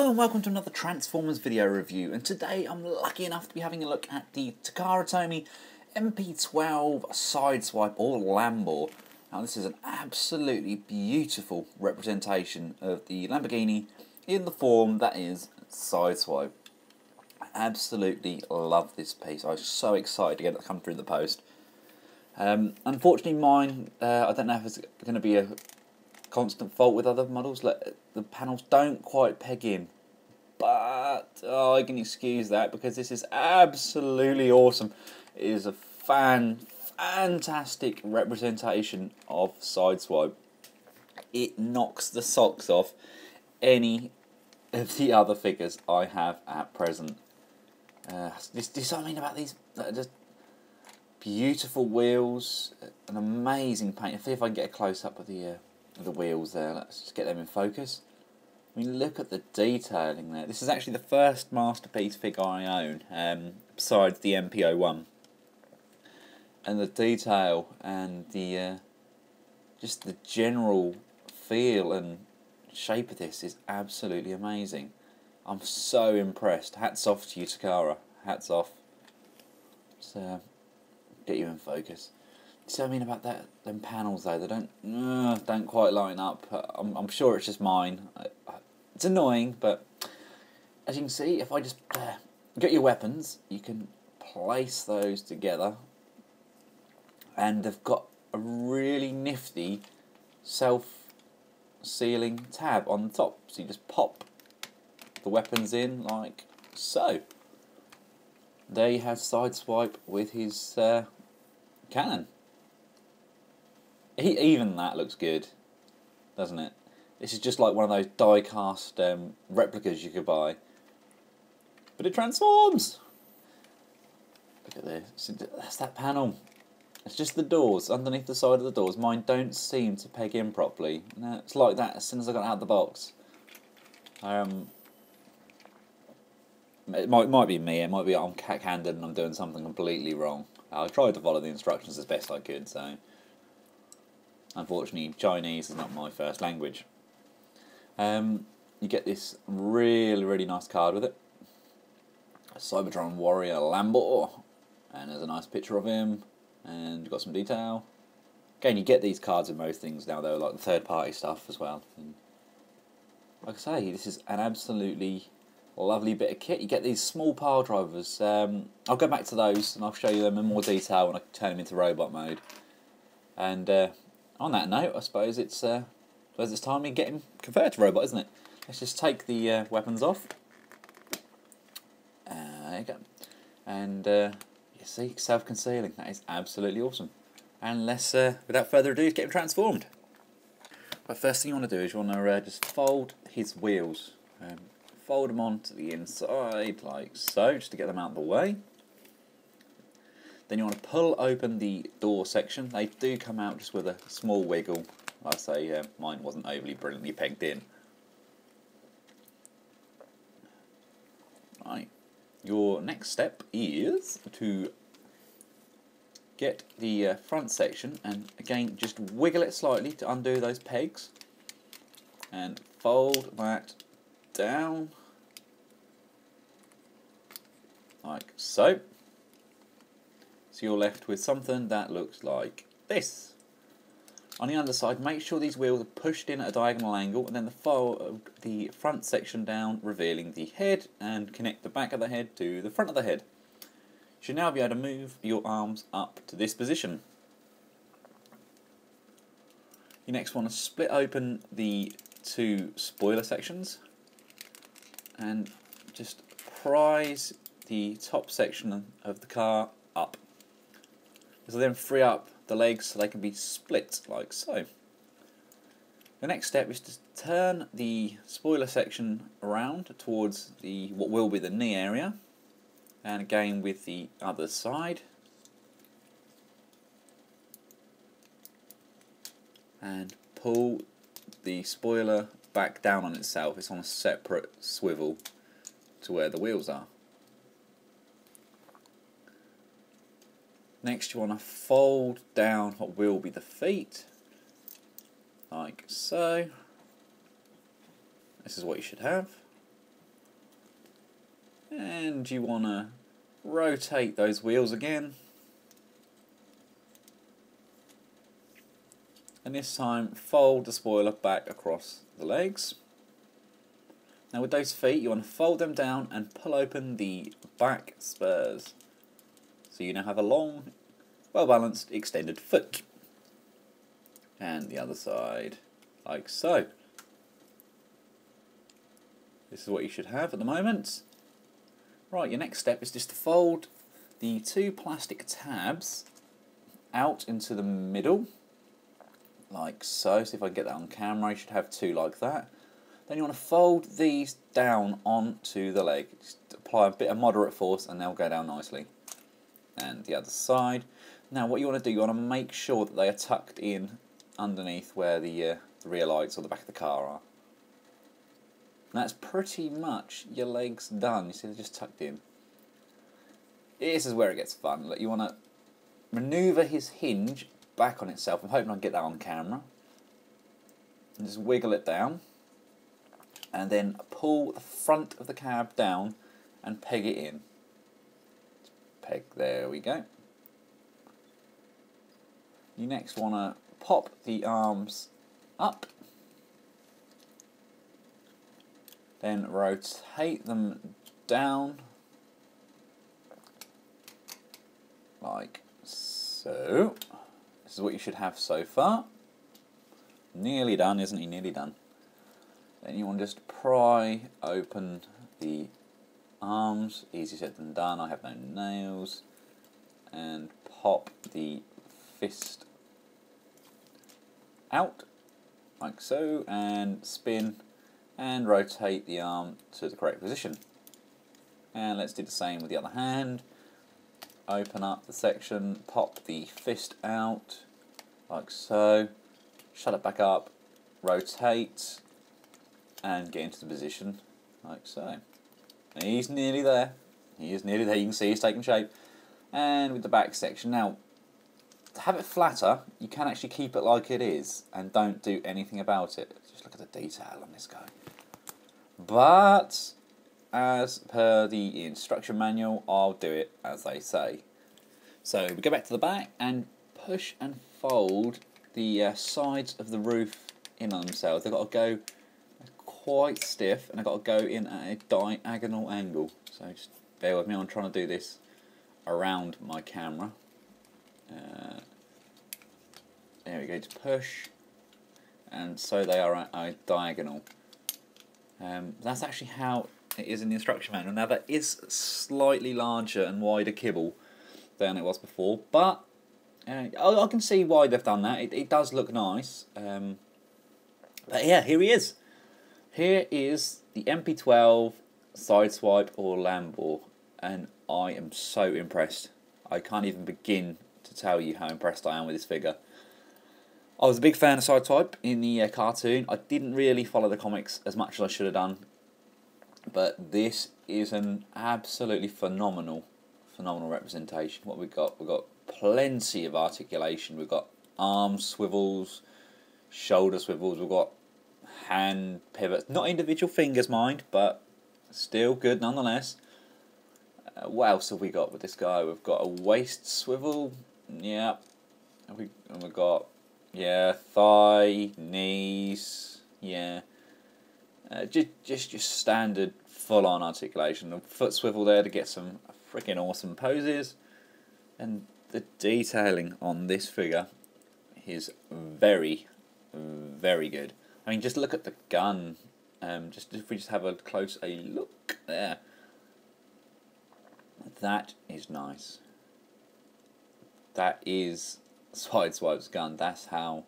Hello and welcome to another Transformers video review, and today I'm lucky enough to be having a look at the Takara Tomy MP12 Sideswipe or Lambor. Now this is an absolutely beautiful representation of the Lamborghini in the form that is Sideswipe. I absolutely love this piece. I was so excited to get it to come through the post. Unfortunately mine, I don't know if it's going to be a constant fault with other models. The panels don't quite peg in, but I can excuse that because this is absolutely awesome. It is a fantastic representation of Sideswipe. It knocks the socks off any of the other figures I have at present. This I mean about these just beautiful wheels, an amazing paint. See if I can get a close up of the wheels there. Let's just get them in focus. I mean, look at the detailing there. This is actually the first masterpiece figure I own, besides the MP01. And the detail and the just the general feel and shape of this is absolutely amazing. I'm so impressed. Hats off to you, Takara. Hats off. So, get you in focus. See what I mean about that? Them panels though, they don't quite line up. I'm sure it's just mine. It's annoying, but as you can see, if I just get your weapons, you can place those together, and they've got a really nifty self-sealing tab on the top. So you just pop the weapons in like so. There you have Sideswipe with his cannon. Even that looks good, doesn't it? This is just like one of those die-cast replicas you could buy. But it transforms! Look at this. That's that panel. It's just the doors, underneath the side of the doors. Mine don't seem to peg in properly. No, it's like that as soon as I got out of the box. It might be me, it might be I'm cack-handed and I'm doing something completely wrong. I tried to follow the instructions as best I could, so... Unfortunately, Chinese is not my first language. You get this really nice card with it. A Cybertron Warrior Lambor. And there's a nice picture of him. And you've got some detail. Again, you get these cards in most things now, though, like the third-party stuff as well. And like I say, this is an absolutely lovely bit of kit. You get these small pile drivers. I'll go back to those and I'll show you them in more detail when I turn them into robot mode. And on that note, I suppose it's time we get him converted to robot, isn't it? Let's just take the weapons off. There you go. And you see, self-concealing. That is absolutely awesome. And let's, without further ado, get him transformed. But first thing you want to do is you want to just fold his wheels. Fold them onto the inside like so, just to get them out of the way. Then you want to pull open the door section. They do come out just with a small wiggle. Like I say, mine wasn't overly brilliantly pegged in. Right. Your next step is to get the front section, and again just wiggle it slightly to undo those pegs, and fold that down like so. So you're left with something that looks like this. On the underside, make sure these wheels are pushed in at a diagonal angle, and then the front section down, revealing the head, and connect the back of the head to the front of the head. You should now be able to move your arms up to this position. You next want to split open the two spoiler sections, and just prise the top section of the car up. So then free up the legs so they can be split like so. The next step is to turn the spoiler section around towards what will be the knee area, and again with the other side, and pull the spoiler back down on itself. It's on a separate swivel to where the wheels are. Next you want to fold down what will be the feet, like so. This is what you should have. And you want to rotate those wheels again. And this time fold the spoiler back across the legs. Now with those feet you want to fold them down and pull open the back spurs. So you now have a long, well balanced, extended foot. And the other side, like so. This is what you should have at the moment. Right, your next step is just to fold the two plastic tabs out into the middle, like so. See if I can get that on camera. You should have two like that. Then you want to fold these down onto the leg. Just apply a bit of moderate force and they'll go down nicely. And the other side. Now what you want to do, you want to make sure that they are tucked in underneath where the rear lights or the back of the car are. And that's pretty much your legs done. You see they're just tucked in. This is where it gets fun. Look, you want to manoeuvre his hinge back on itself. I'm hoping I can get that on camera. And just wiggle it down. And then pull the front of the cab down and peg it in. Peg, there we go. You next want to pop the arms up. Then rotate them down, like so. This is what you should have so far. Nearly done, isn't he? Nearly done. Then you want to just pry open the arms. Easy said than done. I have no nails. And pop the fist out, like so, and spin. And rotate the arm to the correct position. And let's do the same with the other hand. Open up the section, pop the fist out, like so. Shut it back up, rotate, and get into the position, like so. And he's nearly there. He is nearly there. You can see he's taking shape. And with the back section. Now, to have it flatter, you can actually keep it like it is and don't do anything about it. Just look at the detail on this guy. But as per the instruction manual, I'll do it as they say. So we go back to the back and push and fold the sides of the roof in on themselves. They've got to go quite stiff and they've got to go in at a diagonal angle. So just bear with me, I'm trying to do this around my camera. There we go, to push, and so they are at a diagonal. That's actually how it is in the instruction manual. Now that is slightly larger and wider kibble than it was before, but I can see why they've done that. It does look nice. But yeah, here he is. Here is the MP12 Sideswipe or Lambor, and I am so impressed. I can't even begin to tell you how impressed I am with this figure. I was a big fan of Sideswipe in the cartoon. I didn't really follow the comics as much as I should have done, but this is an absolutely phenomenal representation. What we've got plenty of articulation. We've got arm swivels, shoulder swivels. We've got hand pivots, not individual fingers, mind, but still good nonetheless. What else have we got with this guy? We've got a waist swivel. Yeah, and we've got. Yeah, thigh, knees, yeah. Just standard full-on articulation. A foot swivel there to get some freaking awesome poses. And the detailing on this figure is very, very good. I mean, just look at the gun. If we just have a close look there. That is nice. That is Sideswipe's gun. That's how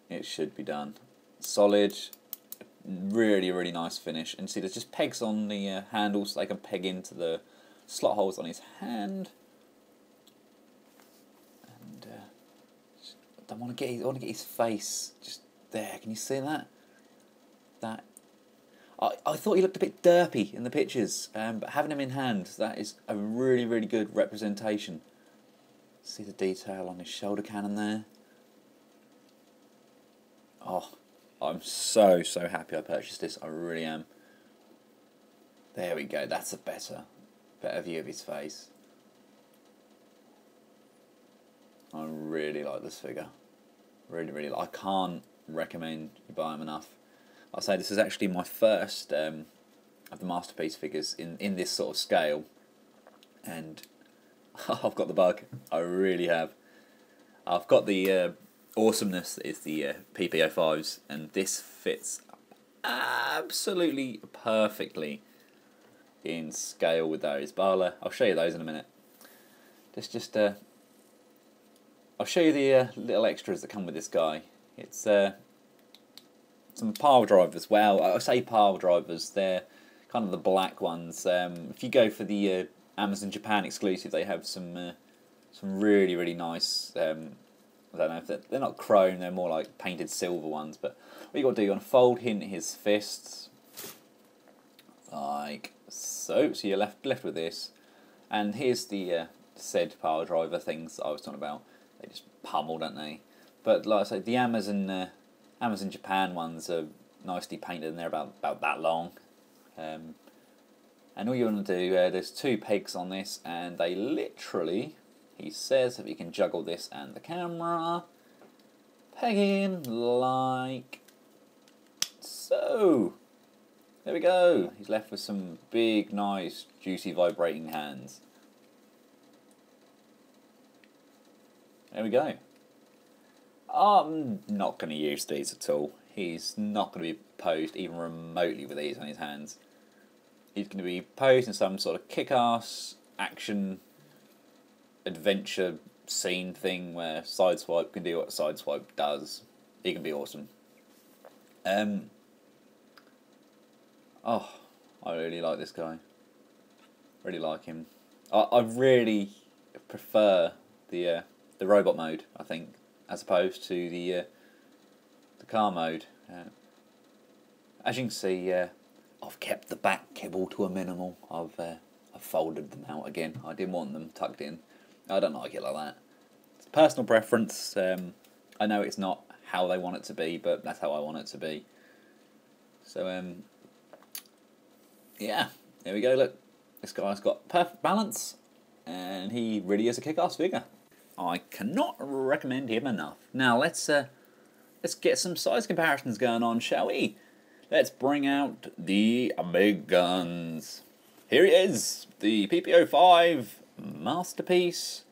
it should be done. Solid, really, really nice finish. And see, there's just pegs on the handles so they can peg into the slot holes on his hand. And I want to get his face just there. Can you see that? I thought he looked a bit derpy in the pictures, but having him in hand, that is a really, really good representation. See the detail on his shoulder cannon there. Oh, I'm so happy I purchased this. I really am. There we go, that's a better view of his face. I really like this figure. Really like. I can't recommend you buy him enough. I'll say this is actually my first of the Masterpiece figures in this sort of scale, and I've got the bug. I really have. I've got the awesomeness that is the PP05s, and this fits absolutely perfectly in scale with those. But I'll show you those in a minute. I'll show you the little extras that come with this guy. It's some pile drivers. Well, I say pile drivers. They're kind of the black ones. If you go for the Amazon Japan exclusive, they have some really nice. I don't know if they're not chrome. They're more like painted silver ones. But what you got to do, you want to fold his fists like so. So you're left with this, and here's the said pile driver things that I was talking about. They just pummel, don't they? But like I say, the Amazon Japan ones are nicely painted, and they're about that long. And all you want to do, there's 2 pegs on this, and they literally, he says, if you can juggle this and the camera, peg in like so. There we go. He's left with some big, nice, juicy, vibrating hands. There we go. I'm not going to use these at all. He's not going to be posed even remotely with these on his hands. He's going to be posed in some sort of kick-ass action adventure scene thing where Sideswipe can do what Sideswipe does. He can be awesome. Oh, I really like this guy. Really like him. I really prefer the robot mode, I think, as opposed to the car mode. As you can see, I've kept the back kibble to a minimal. I've folded them out again. I didn't want them tucked in. I don't like it like that. It's personal preference. I know it's not how they want it to be, but that's how I want it to be. So, yeah, there we go. Look, this guy's got perfect balance, and he really is a kick-ass figure. I cannot recommend him enough. Now let's get some size comparisons going on, shall we? Let's bring out the big guns. Here he is, the PP05 Masterpiece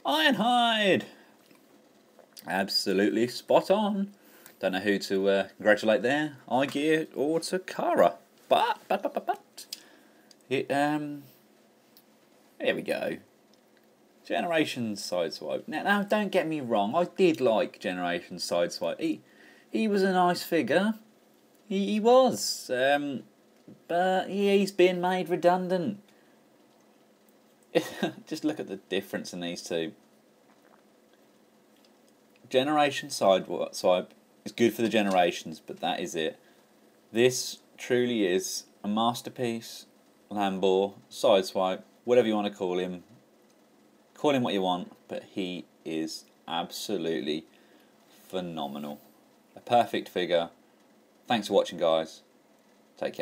Ironhide. Absolutely spot on. Don't know who to congratulate there, iGear or Takara. But it there we go. Generations Sideswipe. Now, don't get me wrong. I did like Generations Sideswipe. He was a nice figure. He was. But he's been made redundant. Just look at the difference in these two. Generation Sideswipe is good for the generations, but that is it. This truly is a masterpiece. Lambor, Sideswipe, whatever you want to call him. Call him what you want, but he is absolutely phenomenal. A perfect figure. Thanks for watching, guys. Take care.